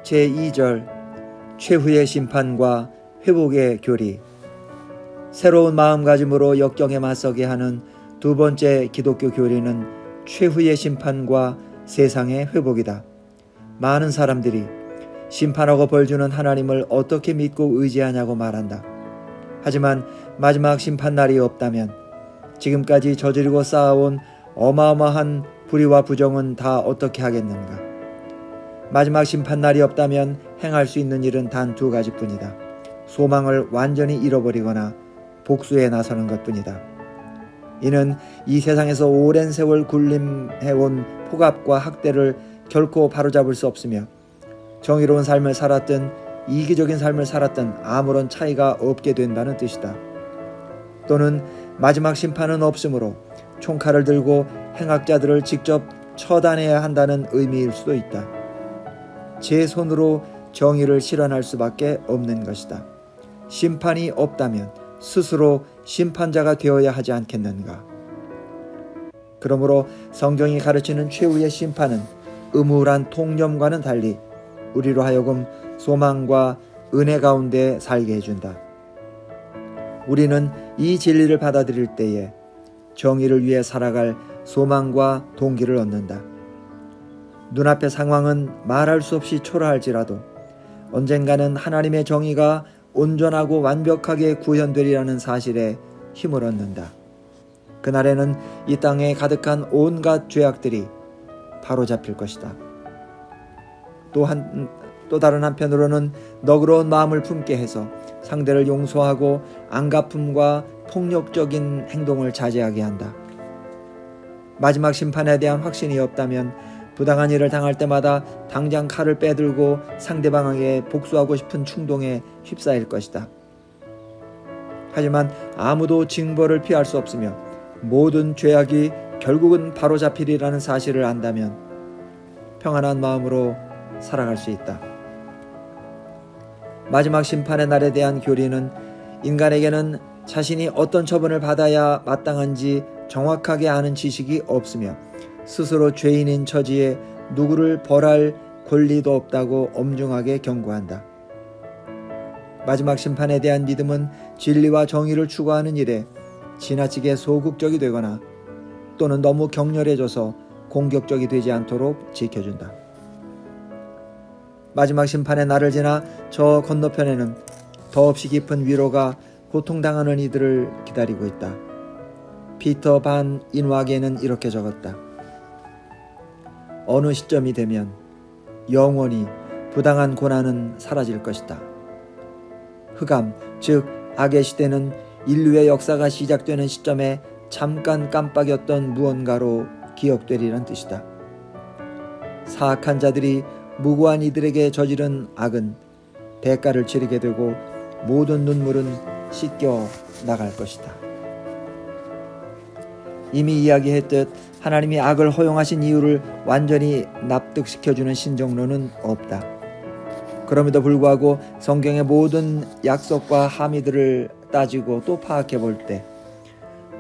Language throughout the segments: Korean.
제2절 최후의 심판과 회복의 교리. 새로운 마음가짐으로 역경에 맞서게 하는 두 번째 기독교 교리는 최후의 심판과 세상의 회복이다. 많은 사람들이 심판하고 벌주는 하나님을 어떻게 믿고 의지하냐고 말한다. 하지만 마지막 심판날이 없다면 지금까지 저지르고 쌓아온 어마어마한 불의와 부정은 다 어떻게 하겠는가? 마지막 심판날이 없다면 행할 수 있는 일은 단 두 가지뿐이다. 소망을 완전히 잃어버리거나 복수에 나서는 것뿐이다. 이는 이 세상에서 오랜 세월 군림해온 폭압과 학대를 결코 바로잡을 수 없으며 정의로운 삶을 살았든 이기적인 삶을 살았든 아무런 차이가 없게 된다는 뜻이다. 또는 마지막 심판은 없으므로 총칼을 들고 행악자들을 직접 처단해야 한다는 의미일 수도 있다. 제 손으로 정의를 실현할 수밖에 없는 것이다. 심판이 없다면 스스로 심판자가 되어야 하지 않겠는가? 그러므로 성경이 가르치는 최후의 심판은 음울한 통념과는 달리 우리로 하여금 소망과 은혜 가운데 살게 해준다. 우리는 이 진리를 받아들일 때에 정의를 위해 살아갈 소망과 동기를 얻는다. 눈앞의 상황은 말할 수 없이 초라할지라도 언젠가는 하나님의 정의가 온전하고 완벽하게 구현되리라는 사실에 힘을 얻는다. 그날에는 이 땅에 가득한 온갖 죄악들이 바로잡힐 것이다. 또 다른 한편으로는 너그러운 마음을 품게 해서 상대를 용서하고 안갚음과 폭력적인 행동을 자제하게 한다. 마지막 심판에 대한 확신이 없다면 부당한 일을 당할 때마다 당장 칼을 빼들고 상대방에게 복수하고 싶은 충동에 휩싸일 것이다. 하지만 아무도 징벌을 피할 수 없으며 모든 죄악이 결국은 바로잡히리라는 사실을 안다면 평안한 마음으로 살아갈 수 있다. 마지막 심판의 날에 대한 교리는 인간에게는 자신이 어떤 처분을 받아야 마땅한지 정확하게 아는 지식이 없으며 스스로 죄인인 처지에 누구를 벌할 권리도 없다고 엄중하게 경고한다. 마지막 심판에 대한 믿음은 진리와 정의를 추구하는 일에 지나치게 소극적이 되거나 또는 너무 격렬해져서 공격적이 되지 않도록 지켜준다. 마지막 심판의 날을 지나 저 건너편에는 더없이 깊은 위로가 고통당하는 이들을 기다리고 있다. 피터 반 인와게는 이렇게 적었다. 어느 시점이 되면 영원히 부당한 고난은 사라질 것이다. 흑암, 즉 악의 시대는 인류의 역사가 시작되는 시점에 잠깐 깜빡였던 무언가로 기억되리란 뜻이다. 사악한 자들이 무고한 이들에게 저지른 악은 대가를 치르게 되고 모든 눈물은 씻겨 나갈 것이다. 이미 이야기했듯 하나님이 악을 허용하신 이유를 완전히 납득시켜주는 신정론은 없다. 그럼에도 불구하고 성경의 모든 약속과 함의들을 따지고 또 파악해 볼 때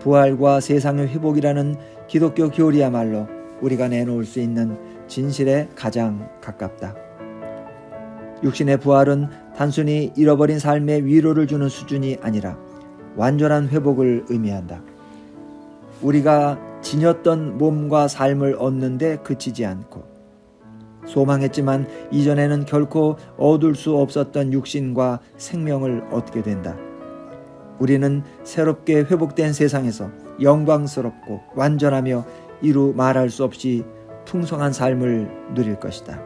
부활과 세상의 회복이라는 기독교 교리야말로 우리가 내놓을 수 있는 진실에 가장 가깝다. 육신의 부활은 단순히 잃어버린 삶에 위로를 주는 수준이 아니라 완전한 회복을 의미한다. 우리가 지녔던 몸과 삶을 얻는 데 그치지 않고 소망했지만 이전에는 결코 얻을 수 없었던 육신과 생명을 얻게 된다. 우리는 새롭게 회복된 세상에서 영광스럽고 완전하며 이루 말할 수 없이 풍성한 삶을 누릴 것이다.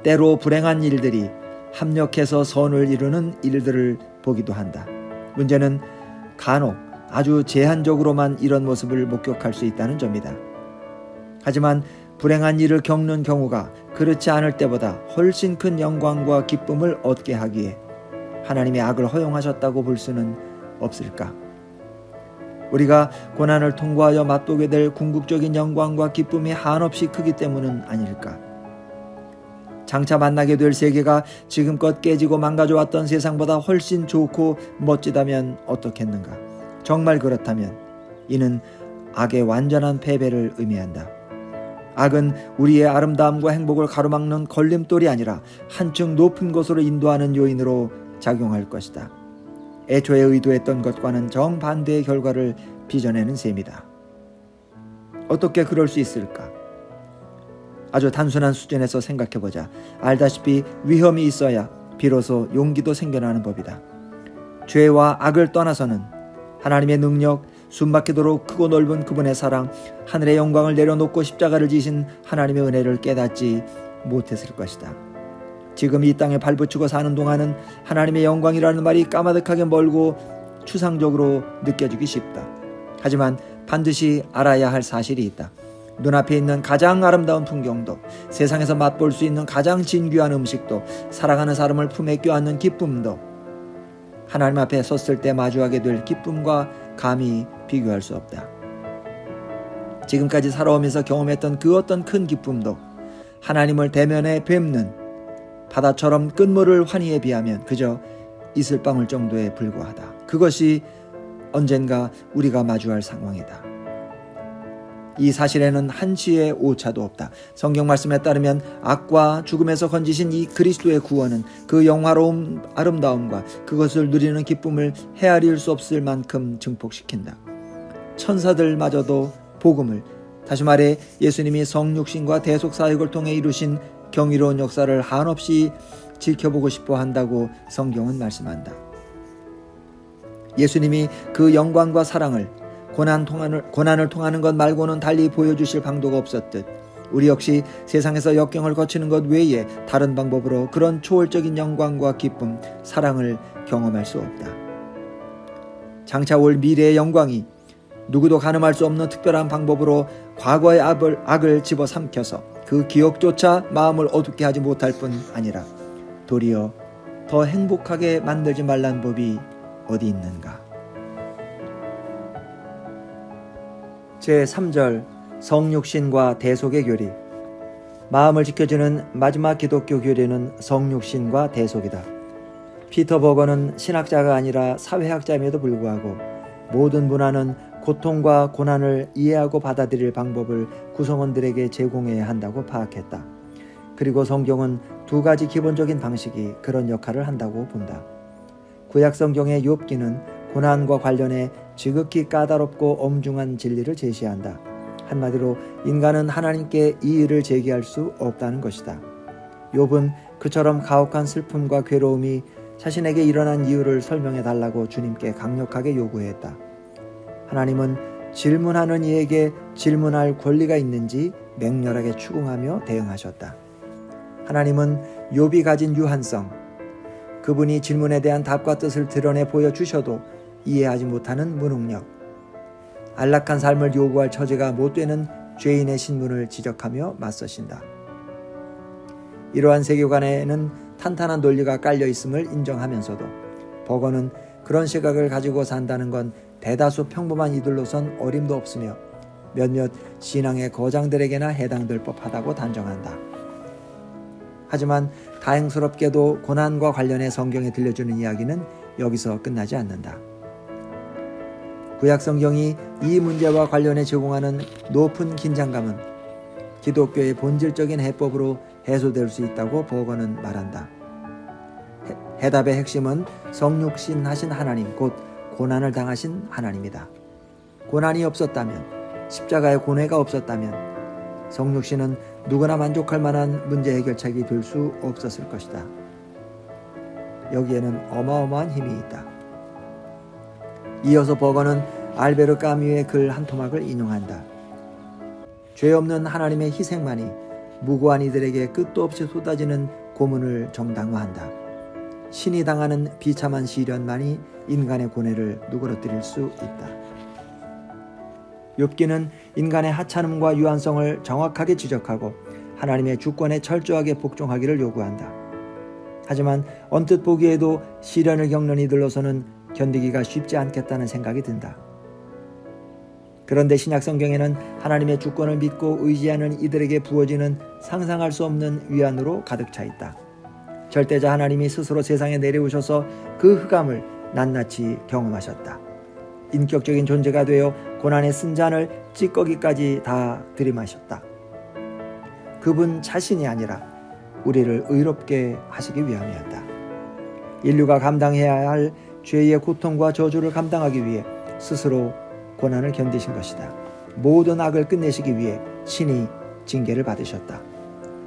때로 불행한 일들이 합력해서 선을 이루는 일들을 보기도 한다. 문제는 간혹 아주 제한적으로만 이런 모습을 목격할 수 있다는 점이다. 하지만 불행한 일을 겪는 경우가 그렇지 않을 때보다 훨씬 큰 영광과 기쁨을 얻게 하기에 하나님의 악을 허용하셨다고 볼 수는 없을까? 우리가 고난을 통과하여 맛보게 될 궁극적인 영광과 기쁨이 한없이 크기 때문은 아닐까? 장차 만나게 될 세계가 지금껏 깨지고 망가져왔던 세상보다 훨씬 좋고 멋지다면 어떻겠는가? 정말 그렇다면 이는 악의 완전한 패배를 의미한다. 악은 우리의 아름다움과 행복을 가로막는 걸림돌이 아니라 한층 높은 곳으로 인도하는 요인으로 작용할 것이다. 애초에 의도했던 것과는 정반대의 결과를 빚어내는 셈이다. 어떻게 그럴 수 있을까? 아주 단순한 수준에서 생각해보자. 알다시피 위험이 있어야 비로소 용기도 생겨나는 법이다. 죄와 악을 떠나서는 하나님의 능력, 숨막히도록 크고 넓은 그분의 사랑, 하늘의 영광을 내려놓고 십자가를 지신 하나님의 은혜를 깨닫지 못했을 것이다. 지금 이 땅에 발붙이고 사는 동안은 하나님의 영광이라는 말이 까마득하게 멀고 추상적으로 느껴지기 쉽다. 하지만 반드시 알아야 할 사실이 있다. 눈앞에 있는 가장 아름다운 풍경도, 세상에서 맛볼 수 있는 가장 진귀한 음식도, 사랑하는 사람을 품에 껴안는 기쁨도 하나님 앞에 섰을 때 마주하게 될 기쁨과 감히 비교할 수 없다. 지금까지 살아오면서 경험했던 그 어떤 큰 기쁨도 하나님을 대면에 뵙는 바다처럼 끝물을 환희에 비하면 그저 이슬방울 정도에 불과하다. 그것이 언젠가 우리가 마주할 상황이다. 이 사실에는 한치의 오차도 없다. 성경 말씀에 따르면 악과 죽음에서 건지신 이 그리스도의 구원은 그 영화로운 아름다움과 그것을 누리는 기쁨을 헤아릴 수 없을 만큼 증폭시킨다. 천사들마저도 복음을, 다시 말해 예수님이 성육신과 대속사역을 통해 이루신 경이로운 역사를 한없이 지켜보고 싶어 한다고 성경은 말씀한다. 예수님이 그 영광과 사랑을 고난을 통하는 것 말고는 달리 보여주실 방도가 없었듯 우리 역시 세상에서 역경을 거치는 것 외에 다른 방법으로 그런 초월적인 영광과 기쁨, 사랑을 경험할 수 없다. 장차 올 미래의 영광이 누구도 가늠할 수 없는 특별한 방법으로 과거의 악을 집어삼켜서 그 기억조차 마음을 어둡게 하지 못할 뿐 아니라 도리어 더 행복하게 만들지 말란 법이 어디 있는가. 제3절 성육신과 대속의 교리. 마음을 지켜주는 마지막 기독교 교리는 성육신과 대속이다. 피터 버거는 신학자가 아니라 사회학자임에도 불구하고 모든 문화는 고통과 고난을 이해하고 받아들일 방법을 구성원들에게 제공해야 한다고 파악했다. 그리고 성경은 두 가지 기본적인 방식이 그런 역할을 한다고 본다. 구약 성경의 욥기는 고난과 관련해 지극히 까다롭고 엄중한 진리를 제시한다. 한마디로 인간은 하나님께 이의를 제기할 수 없다는 것이다. 욥은 그처럼 가혹한 슬픔과 괴로움이 자신에게 일어난 이유를 설명해 달라고 주님께 강력하게 요구했다. 하나님은 질문하는 이에게 질문할 권리가 있는지 맹렬하게 추궁하며 대응하셨다. 하나님은 욥이 가진 유한성, 그분이 질문에 대한 답과 뜻을 드러내 보여주셔도 이해하지 못하는 무능력, 안락한 삶을 요구할 처지가 못되는 죄인의 신분을 지적하며 맞서신다. 이러한 세계관에는 탄탄한 논리가 깔려 있음을 인정하면서도 버거는 그런 시각을 가지고 산다는 건 대다수 평범한 이들로선 어림도 없으며 몇몇 신앙의 거장들에게나 해당될 법하다고 단정한다. 하지만 다행스럽게도 고난과 관련해 성경에 들려주는 이야기는 여기서 끝나지 않는다. 구약 성경이 이 문제와 관련해 제공하는 높은 긴장감은 기독교의 본질적인 해법으로 해소될 수 있다고 버거는 말한다. 해답의 핵심은 성육신 하신 하나님, 곧 고난을 당하신 하나님이다. 고난이 없었다면, 십자가의 고뇌가 없었다면 성육신은 누구나 만족할 만한 문제 해결책이 될 수 없었을 것이다. 여기에는 어마어마한 힘이 있다. 이어서 버거는 알베르 까뮈의 글 한 토막을 인용한다. 죄 없는 하나님의 희생만이 무고한 이들에게 끝도 없이 쏟아지는 고문을 정당화한다. 신이 당하는 비참한 시련만이 인간의 고뇌를 누그러뜨릴 수 있다. 욥기는 인간의 하찮음과 유한성을 정확하게 지적하고 하나님의 주권에 철저하게 복종하기를 요구한다. 하지만 언뜻 보기에도 시련을 겪는 이들로서는 견디기가 쉽지 않겠다는 생각이 든다. 그런데 신약 성경에는 하나님의 주권을 믿고 의지하는 이들에게 부어지는 상상할 수 없는 위안으로 가득 차 있다. 절대자 하나님이 스스로 세상에 내려오셔서 그 흑암을 낱낱이 경험하셨다. 인격적인 존재가 되어 고난의 쓴잔을 찌꺼기까지 다 들이마셨다. 그분 자신이 아니라 우리를 의롭게 하시기 위함이었다. 인류가 감당해야 할 죄의 고통과 저주를 감당하기 위해 스스로 고난을 견디신 것이다. 모든 악을 끝내시기 위해 친히 징계를 받으셨다.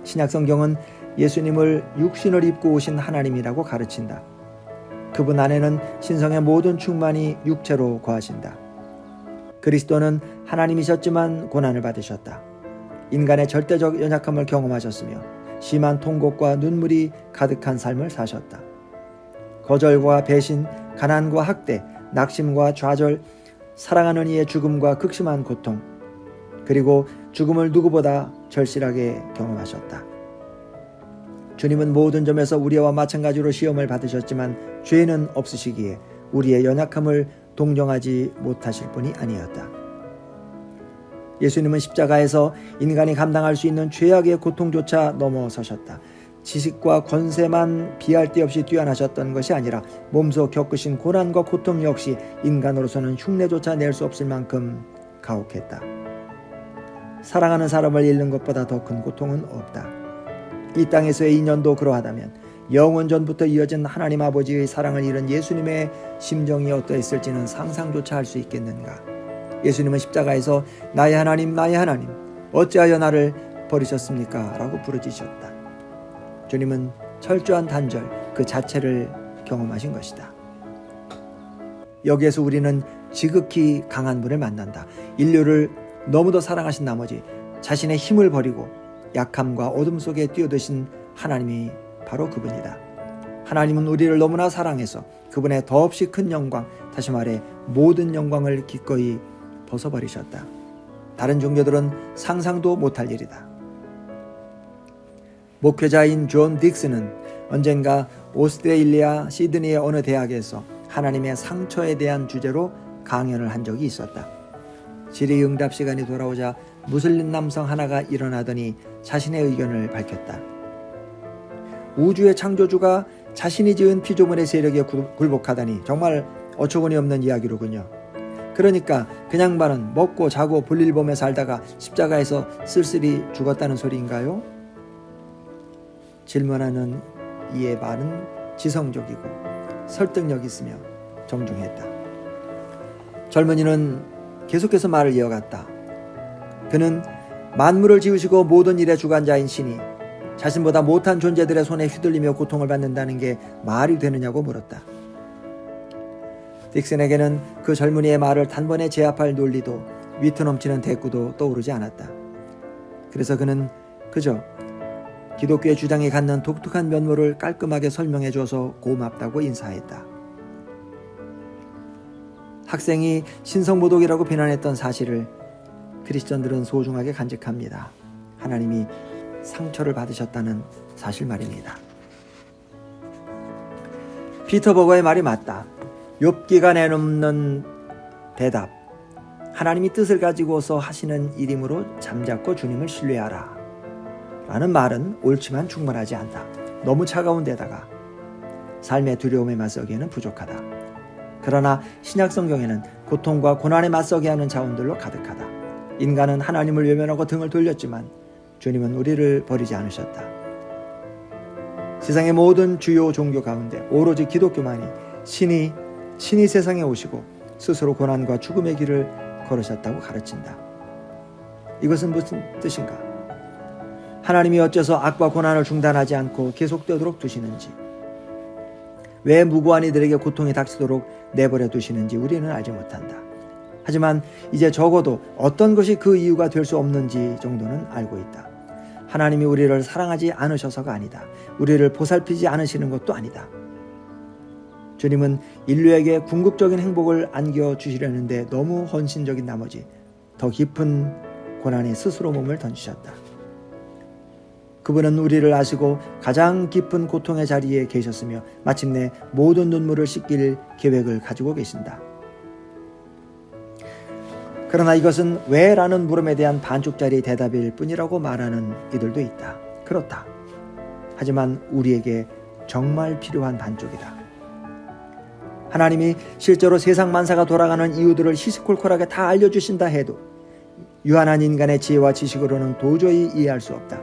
신약성경은 예수님을 육신을 입고 오신 하나님이라고 가르친다. 그분 안에는 신성의 모든 충만이 육체로 거하신다. 그리스도는 하나님이셨지만 고난을 받으셨다. 인간의 절대적 연약함을 경험하셨으며 심한 통곡과 눈물이 가득한 삶을 사셨다. 거절과 배신, 가난과 학대, 낙심과 좌절, 사랑하는 이의 죽음과 극심한 고통, 그리고 죽음을 누구보다 절실하게 경험하셨다. 주님은 모든 점에서 우리와 마찬가지로 시험을 받으셨지만 죄는 없으시기에 우리의 연약함을 동정하지 못하실 분이 아니었다. 예수님은 십자가에서 인간이 감당할 수 있는 죄악의 고통조차 넘어서셨다. 지식과 권세만 비할 데 없이 뛰어나셨던 것이 아니라 몸소 겪으신 고난과 고통 역시 인간으로서는 흉내조차 낼 수 없을 만큼 가혹했다. 사랑하는 사람을 잃는 것보다 더 큰 고통은 없다. 이 땅에서의 인연도 그러하다면 영원 전부터 이어진 하나님 아버지의 사랑을 잃은 예수님의 심정이 어떠했을지는 상상조차 할 수 있겠는가. 예수님은 십자가에서 나의 하나님, 나의 하나님, 어찌하여 나를 버리셨습니까? 라고 부르짖으셨다. 주님은 철저한 단절 그 자체를 경험하신 것이다. 여기에서 우리는 지극히 강한 분을 만난다. 인류를 너무도 사랑하신 나머지 자신의 힘을 버리고 약함과 어둠 속에 뛰어드신 하나님이 바로 그분이다. 하나님은 우리를 너무나 사랑해서 그분의 더없이 큰 영광, 다시 말해 모든 영광을 기꺼이 벗어버리셨다. 다른 종교들은 상상도 못할 일이다. 목회자인 존 딕스는 언젠가 오스트레일리아 시드니의 어느 대학에서 하나님의 상처에 대한 주제로 강연을 한 적이 있었다. 질의응답 시간이 돌아오자 무슬림 남성 하나가 일어나더니 자신의 의견을 밝혔다. 우주의 창조주가 자신이 지은 피조물의 세력에 굴복하다니 정말 어처구니 없는 이야기로군요. 그러니까 그냥 말은 먹고 자고 볼일 보며 살다가 십자가에서 쓸쓸히 죽었다는 소리인가요? 질문하는 이의 말은 지성적이고 설득력 있으며 정중했다. 젊은이는 계속해서 말을 이어갔다. 그는 만물을 지으시고 모든 일의 주관자인 신이 자신보다 못한 존재들의 손에 휘둘리며 고통을 받는다는 게 말이 되느냐고 물었다. 딕슨에게는 그 젊은이의 말을 단번에 제압할 논리도 위트 넘치는 대꾸도 떠오르지 않았다. 그래서 그는 그저 기독교의 주장이 갖는 독특한 면모를 깔끔하게 설명해 줘서 고맙다고 인사했다. 학생이 신성모독이라고 비난했던 사실을 크리스천들은 소중하게 간직합니다. 하나님이 상처를 받으셨다는 사실 말입니다. 피터 버거의 말이 맞다. 욥기가 내놓는 대답, 하나님이 뜻을 가지고서 하시는 일이므로 잠잡고 주님을 신뢰하라 라는 말은 옳지만 충분하지 않다. 너무 차가운 데다가 삶의 두려움에 맞서기에는 부족하다. 그러나 신약 성경에는 고통과 고난에 맞서게 하는 자원들로 가득하다. 인간은 하나님을 외면하고 등을 돌렸지만 주님은 우리를 버리지 않으셨다. 세상의 모든 주요 종교 가운데 오로지 기독교만이 친히 세상에 오시고 스스로 고난과 죽음의 길을 걸으셨다고 가르친다. 이것은 무슨 뜻인가? 하나님이 어째서 악과 고난을 중단하지 않고 계속되도록 두시는지, 왜 무고한 이들에게 고통이 닥치도록 내버려 두시는지 우리는 알지 못한다. 하지만 이제 적어도 어떤 것이 그 이유가 될 수 없는지 정도는 알고 있다. 하나님이 우리를 사랑하지 않으셔서가 아니다. 우리를 보살피지 않으시는 것도 아니다. 주님은 인류에게 궁극적인 행복을 안겨주시려는데 너무 헌신적인 나머지 더 깊은 고난에 스스로 몸을 던지셨다. 그분은 우리를 아시고 가장 깊은 고통의 자리에 계셨으며 마침내 모든 눈물을 씻길 계획을 가지고 계신다. 그러나 이것은 왜? 라는 물음에 대한 반쪽짜리 대답일 뿐이라고 말하는 이들도 있다. 그렇다. 하지만 우리에게 정말 필요한 반쪽이다. 하나님이 실제로 세상 만사가 돌아가는 이유들을 시시콜콜하게 다 알려주신다 해도 유한한 인간의 지혜와 지식으로는 도저히 이해할 수 없다.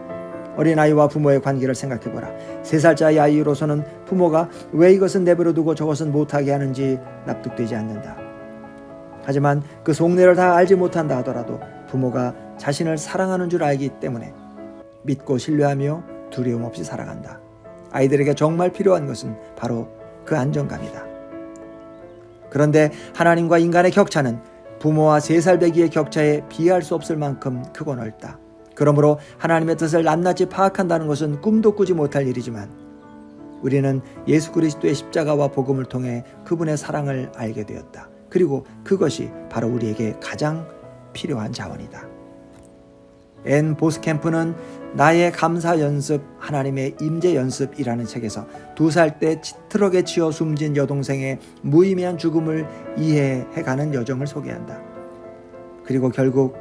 어린아이와 부모의 관계를 생각해보라. 3살짜리 아이로서는 부모가 왜 이것은 내버려두고 저것은 못하게 하는지 납득되지 않는다. 하지만 그 속내를 다 알지 못한다 하더라도 부모가 자신을 사랑하는 줄 알기 때문에 믿고 신뢰하며 두려움 없이 살아간다. 아이들에게 정말 필요한 것은 바로 그 안정감이다. 그런데 하나님과 인간의 격차는 부모와 3살 배기의 격차에 비할 수 없을 만큼 크고 넓다. 그러므로 하나님의 뜻을 낱낱이 파악한다는 것은 꿈도 꾸지 못할 일이지만 우리는 예수 그리스도의 십자가와 복음을 통해 그분의 사랑을 알게 되었다. 그리고 그것이 바로 우리에게 가장 필요한 자원이다. 앤 보스캠프는 나의 감사 연습, 하나님의 임재 연습이라는 책에서 2살 때 트럭에 치여 숨진 여동생의 무의미한 죽음을 이해해가는 여정을 소개한다. 그리고 결국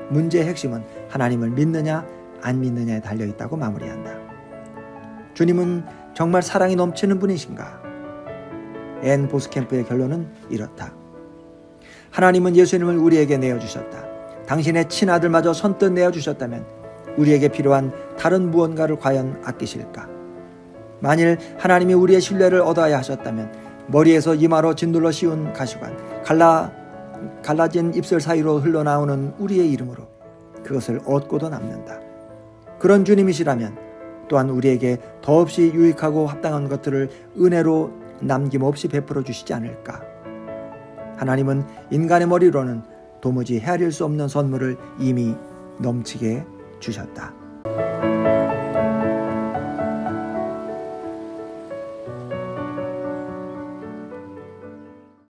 문제의 핵심은 하나님을 믿느냐 안 믿느냐에 달려있다고 마무리한다. 주님은 정말 사랑이 넘치는 분이신가? 앤 보스캠프의 결론은 이렇다. 하나님은 예수님을 우리에게 내어주셨다. 당신의 친아들마저 선뜻 내어주셨다면 우리에게 필요한 다른 무언가를 과연 아끼실까? 만일 하나님이 우리의 신뢰를 얻어야 하셨다면 머리에서 이마로 짓눌러 씌운 가시관, 갈라진 입술 사이로 흘러나오는 우리의 이름으로 그것을 얻고도 남는다. 그런 주님이시라면 또한 우리에게 더없이 유익하고 합당한 것들을 은혜로 남김없이 베풀어 주시지 않을까? 하나님은 인간의 머리로는 도무지 헤아릴 수 없는 선물을 이미 넘치게 주셨다.